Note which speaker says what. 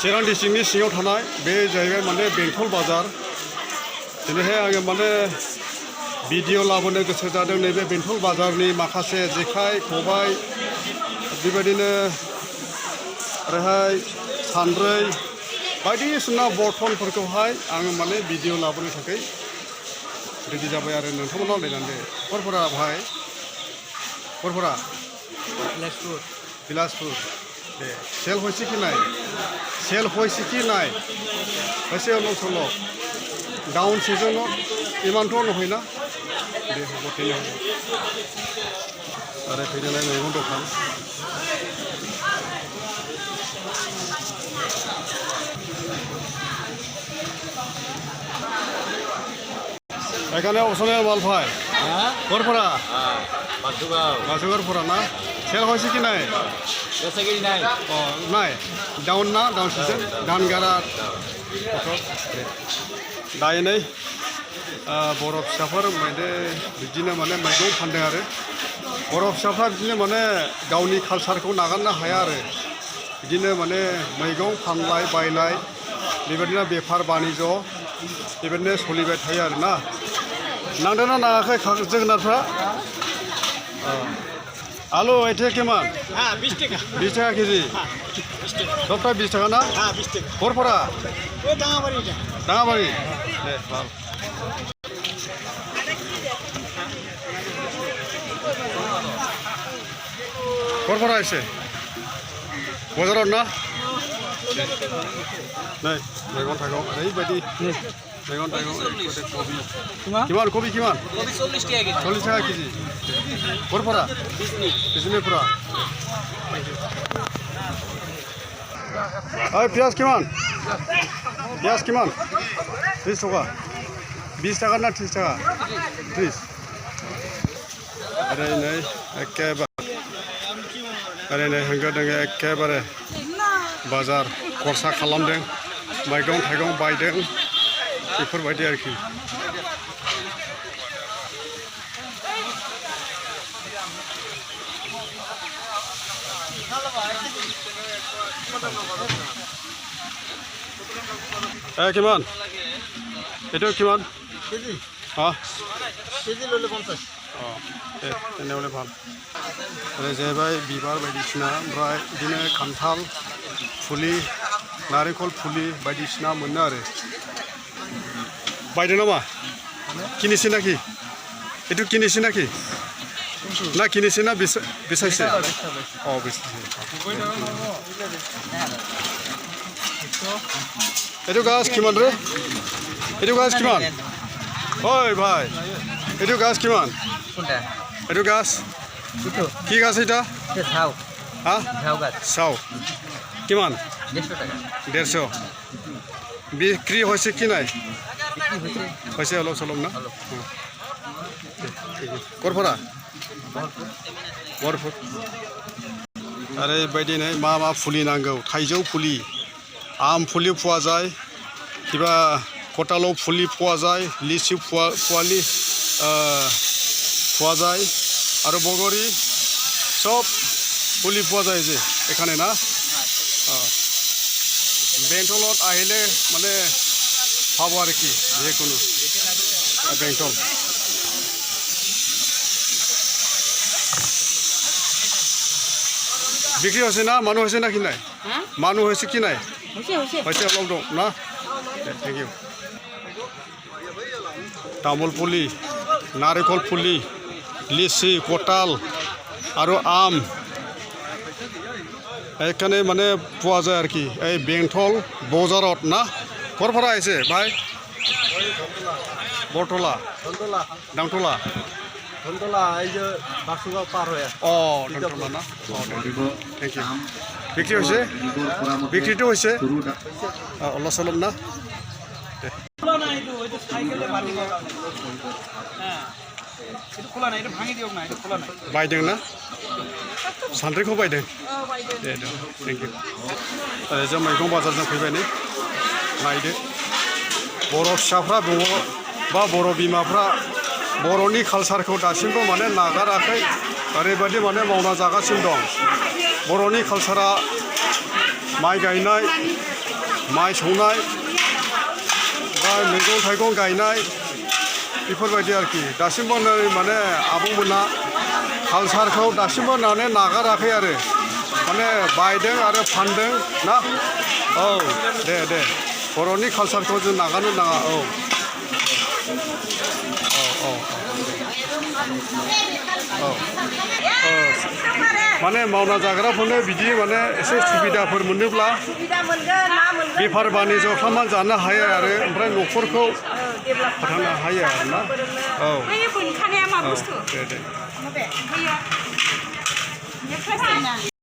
Speaker 1: चिरां डिस्ट्रिक्टनि सिङाव थानाय बे जाहैबाय माने बेंटल बाजार दिनैहाय आङो माने भिडिअ लाबोनो गोसो जादों नैबे बेंटल बाजारनि माखासे जेखाइ खबाइ बेबायदिनो ओरैहाय सान्द्रै बायदिसिना बर्तनफोरखौहाय आङो माने भिडिअ लाबोनो थाखाय रेडि जाबाय आरो नोंथांमोनाव लायनानै खरफोरा भाई खरफोरा बिलासपुर दे सेल होइसे कि नाय सेल होइसे कि नाय होइसे अलग सलग डाउन सिजन इमानथ' नहयना दे बतेनो आरो फैनाय मैगं दखान এখানে অসমের মাল পায় গড়পড়া মাছুগারপড়া না সেল হয়েছে কি নাই ও নাই ডাউন না ডাউন সিজন ধান গাरा दायो नै बर' फिसाफोर बिदिनो माने मैगं फानदों आरो बर' फिसाफ्रा बिदिनो माने गावनि कालसारखौ नागारनो हाया आरो बिदिनो माने मैगं फानलाय बायलाय बेबायदिनो बेफार बानिज्य बेबायदिनो सोलिबाय थायो आरो ना नांदोंना नाङाखै जोगोनारफ्रा आलु आइथे केमान 20 टाका केजि सबटा 20 टाका ना गड़पड़ा दाङाबारि दे ভাল गड़पड़ा एसे बाजाराव ना नै मैगं थाइगं ओरैबायदि मैगं थाइगं किमान कबि किमान 40 टाका केजि गड़पड़ा बिजनीपुरा ओइ पियाज किमान 30 टाका 20 टाका ना 30 टाका 30 ओरै नै एखेबारे होंगो दोंगो एखेबारे बाजार खरसा खालामदों मैगं थाइगं बायदों बेफोरबायदि आरोखि কিমান এইটো কিমান কেজি কেজি ললে 50 তেনেহ'লে ভাল ओरै जाहैबाय बिबार बायदिसिना ओमफ्राय बिदिनो खान्थाल फुलि नारेंखल फुलि बायदिसिना मोनो आरो बायदों नामा किनिसे नाखि एटु किनिसे नाखि ना किनिसे ना बेसाइसे अ बेसाइसे एटु गाছ किमान रे एटु गाछ किमान ओइ भाई एटु गाछ किमान एटु गाछ কি গাছ এটা ছাও হ্যাঁ ছাও গাছ ছাও কিমান 150 বিক্রি হয়েছে কি নাই হয়েছে অলপ চলপ না গড়পড়া বরফুট आरो बेबायदिनो मा फुलि नांगौ थाइजौ फुलि आम फुलि পোৱা যায় কিবা কঁঠালৰ फुलि পোৱা যায় লিচু পোৱালি পোৱা যায় आरो बगरी सब फुलि পোৱা যায় যে এখানে না बेंटलत आहिले माने पाबो आरोखि जेखुनु बेंटल बिक्री হৈছে ना मानु হৈছে ना कि নাই मानु হৈছে कि নাই হৈছে অলপ দं না थैंक यू तामुल फुलि नारेंखल फुलि लिचि कटाल और आम एखाने माने পোৱা যায় আর কি এই बेंटल बाजारत ना गड़पड़ा एसे भाई बरतला दांतला এই যে বাসুগাঁও পার হয়ে ও দাंतला ना थैंक यू বিক্রি হইছে বিক্রিটো হইছে আল্লাহ সালাম না খোলা না এটা ওই তো সাইকেলে বাড়ি হ্যাঁ itu খোলা না এটা ভাঙি দিও না এটা খোলা না বাইদों ना सान्द्रिखौ बायदों दे थैंक यू जों मैगं बाजारजों फैबाय नै नायदो बर' फिसाफ्रा दङ बा बर' बिमाफ्रा बर'नि कालसारखौ दासिमबो माने नागाराखै ओरैबायदि माने मावना जागासिनो दं बर'नि कालसारा माइ गायनाय माइ सौनाय बा मैगं थाइगं गायनाय बेफोरबायदि आरोखि दासिमबो माने आबौमोना कालसारखौ दासिमबो नागाराखै आरो माने बायदों आरो फानदों ना औ दे बर'नि कालसारखौ जों नागारनो नाङा औ माने मावना जाग्राफोरनो बिदि माने एसे सुबिदाफोर मोनोब्ला बेफार बानिज्य खालामनानै जानो हायो आरो ओमफ्राय न'खरखौ फोथांनो हायो आरोना औ दे